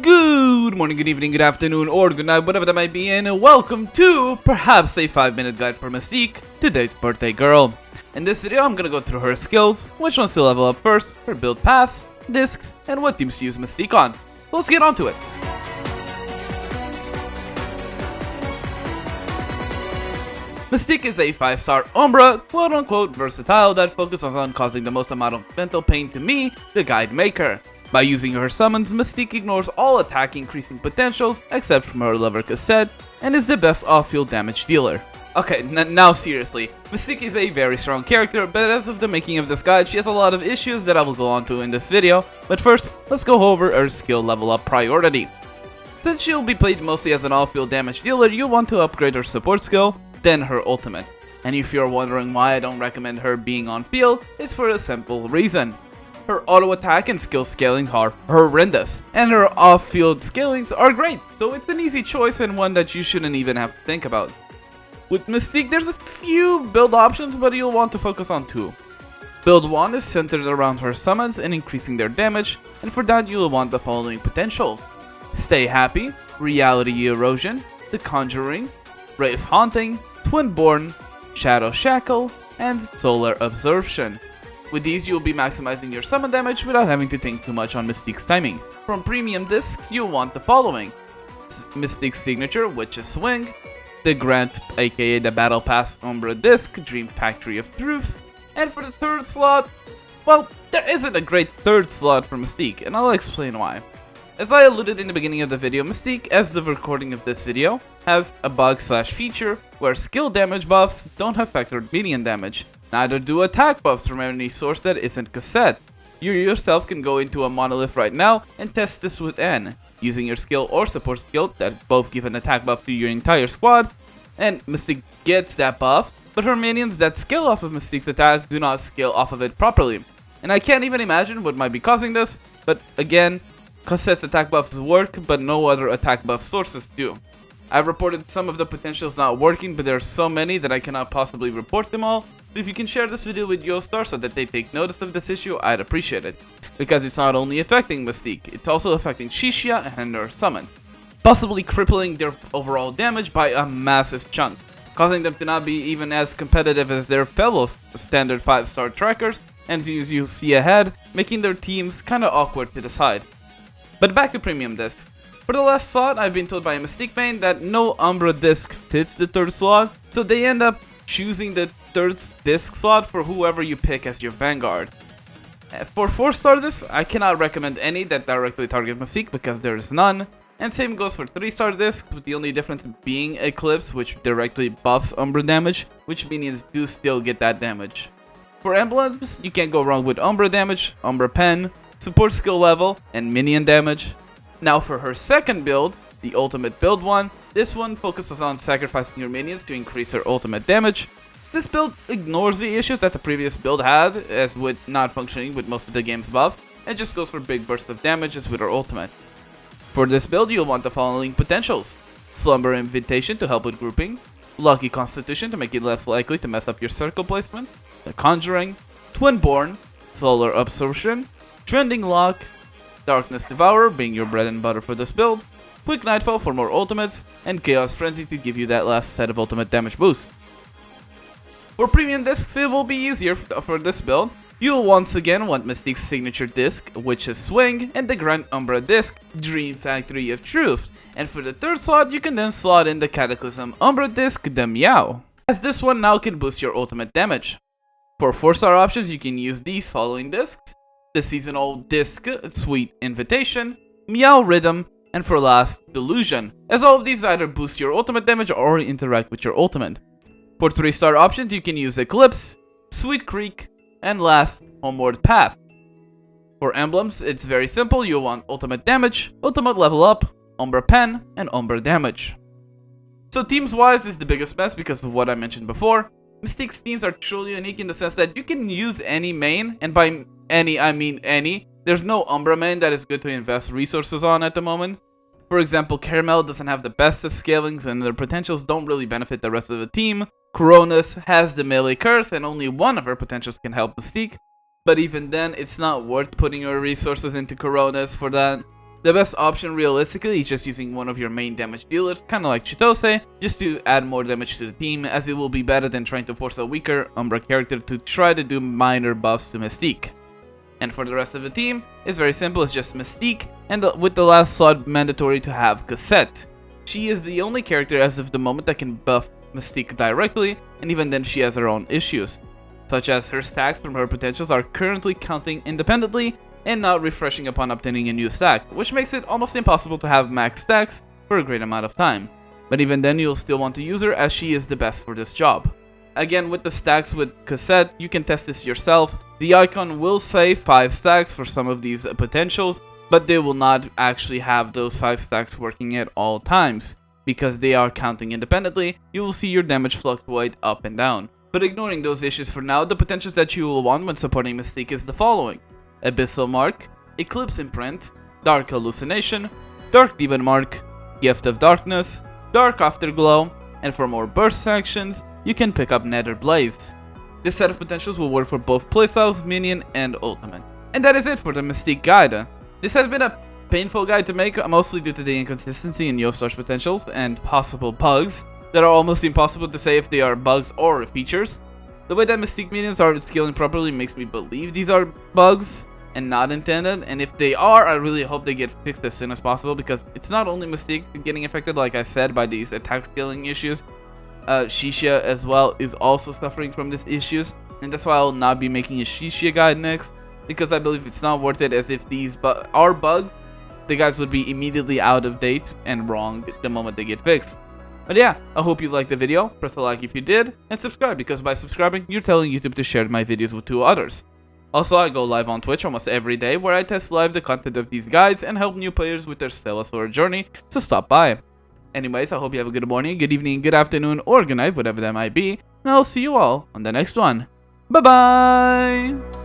Good morning, good evening, good afternoon, or good night, whatever that might be, and welcome to perhaps a 5-minute guide for Mistique, today's birthday girl. In this video, I'm gonna go through her skills, which ones to level up first, her build paths, discs, and what teams to use Mistique on. Let's get on to it. Mistique is a 5-star Umbra, quote-unquote versatile that focuses on causing the most amount of mental pain to me, the guide maker. By using her summons, Mistique ignores all attack increasing potentials except from her lover Cosette, and is the best off-field damage dealer. Okay, now seriously, Mistique is a very strong character, but as of the making of this guide, she has a lot of issues that I will go on to in this video. But first, let's go over her skill level up priority. Since she'll be played mostly as an off-field damage dealer, you'll want to upgrade her support skill, then her ultimate. And if you're wondering why I don't recommend her being on field, it's for a simple reason. Her auto attack and skill scalings are horrendous, and her off-field scalings are great, so it's an easy choice and one that you shouldn't even have to think about. With Mistique, there's a few build options, but you'll want to focus on two. Build 1 is centered around her summons and increasing their damage, and for that you'll want the following potentials: Stay Happy, Reality Erosion, The Conjuring, Wraith Haunting, Twinborn, Shadow Shackle, and Solar Absorption. With these, you'll be maximizing your summon damage without having to think too much on Mistique's timing. From premium discs, you'll want the following: Mistique's Signature, which is Swing, the Grant aka the Battle Pass Umbra Disc, Dream Factory of Truth, and for the third slot, well, there isn't a great third slot for Mistique, and I'll explain why. As I alluded in the beginning of the video, Mistique, as the recording of this video, has a bug/feature where skill damage buffs don't affect her minion damage. Neither do attack buffs from any source that isn't Cosette. You yourself can go into a monolith right now and test this with N, using your skill or support skill that both give an attack buff to your entire squad, and Mistique gets that buff, but her minions that scale off of Mistique's attack do not scale off of it properly. And I can't even imagine what might be causing this, but again, Cosette's attack buffs work, but no other attack buff sources do. I've reported some of the potentials not working, but there are so many that I cannot possibly report them all. So if you can share this video with YOSTAR so that they take notice of this issue, I'd appreciate it. Because it's not only affecting Mistique, it's also affecting Shishia and her summon, possibly crippling their overall damage by a massive chunk, causing them to not be even as competitive as their fellow standard 5-star trackers, and as you see ahead, making their teams kinda awkward to decide. But back to premium discs. For the last slot, I've been told by a Mistique main that no Umbra disc fits the third slot, so they end up choosing the third disc slot for whoever you pick as your vanguard. For 4-star discs, I cannot recommend any that directly target Mistique because there is none, and same goes for 3-star discs, with the only difference being Eclipse, which directly buffs Umbra damage, which minions do still get that damage. For emblems, you can't go wrong with Umbra damage, Umbra Pen, support skill level, and minion damage. Now for her second build, the ultimate build one, this one focuses on sacrificing your minions to increase her ultimate damage. This build ignores the issues that the previous build had, as with not functioning with most of the game's buffs, and just goes for big bursts of damage as with her ultimate. For this build, you'll want the following potentials: Slumber Invitation to help with grouping, Lucky Constitution to make it less likely to mess up your circle placement, The Conjuring, Twinborn, Solar Absorption, Trending Lock, Darkness Devourer being your bread and butter for this build, Quick Nightfall for more ultimates, and Chaos Frenzy to give you that last set of ultimate damage boost. For premium discs, it will be easier for this build. You'll once again want Mistique's Signature disc, which is Swing, and the Grand Umbra disc, Dream Factory of Truth. And for the third slot, you can then slot in the Cataclysm Umbra disc, the Meow, as this one now can boost your ultimate damage. For 4-star options, you can use these following discs: the Seasonal disc, Sweet Invitation, Meow Rhythm, and for last, Delusion, as all of these either boost your ultimate damage or interact with your ultimate. For 3-star options, you can use Eclipse, Sweet Creek, and last, Homeward Path. For emblems, it's very simple. You'll want ultimate damage, ultimate level up, Umbra Pen, and Umbra damage. So teams wise is the biggest mess because of what I mentioned before. Mistique's teams are truly unique in the sense that you can use any main, and by any I mean any. There's no Umbra main that is good to invest resources on at the moment. For example, Caramel doesn't have the best of scalings and their potentials don't really benefit the rest of the team. Coronis has the melee curse and only one of her potentials can help Mistique. But even then, it's not worth putting your resources into Coronis for that. The best option realistically is just using one of your main damage dealers, kinda like Chitose, just to add more damage to the team, as it will be better than trying to force a weaker Umbra character to try to do minor buffs to Mistique. And for the rest of the team, it's very simple, it's just Mistique, and with the last slot mandatory to have Cosette. She is the only character as of the moment that can buff Mistique directly, and even then she has her own issues, such as her stacks from her potentials are currently counting independently and not refreshing upon obtaining a new stack, which makes it almost impossible to have max stacks for a great amount of time. But even then you'll still want to use her, as she is the best for this job. Again, with the stacks with Cosette, you can test this yourself. The icon will say 5 stacks for some of these potentials, but they will not actually have those 5 stacks working at all times. Because they are counting independently, you will see your damage fluctuate up and down. But ignoring those issues for now, the potentials that you will want when supporting Mistique is the following: Abyssal Mark, Eclipse Imprint, Dark Hallucination, Dark Demon Mark, Gift of Darkness, Dark Afterglow, and for more burst actions, you can pick up Nether Blaze. This set of potentials will work for both playstyles, minion, and ultimate. And that is it for the Mistique guide. This has been a painful guide to make, mostly due to the inconsistency in YOSTAR's potentials and possible bugs that are almost impossible to say if they are bugs or features. The way that Mistique minions are scaling properly makes me believe these are bugs and not intended, and if they are, I really hope they get fixed as soon as possible, because it's not only Mistique getting affected, like I said, by these attack scaling issues. Shishia as well is also suffering from these issues, and that's why I will not be making a Shishia guide next, because I believe it's not worth it, as if these are bugs, the guys would be immediately out of date and wrong the moment they get fixed. But yeah, I hope you liked the video, press a like if you did, and subscribe, because by subscribing, you're telling YouTube to share my videos with 2 others. Also, I go live on Twitch almost every day, where I test live the content of these guides and help new players with their Stella Sora journey, so stop by. Anyways, I hope you have a good morning, good evening, good afternoon, or good night, whatever that might be, and I'll see you all on the next one. Bye bye!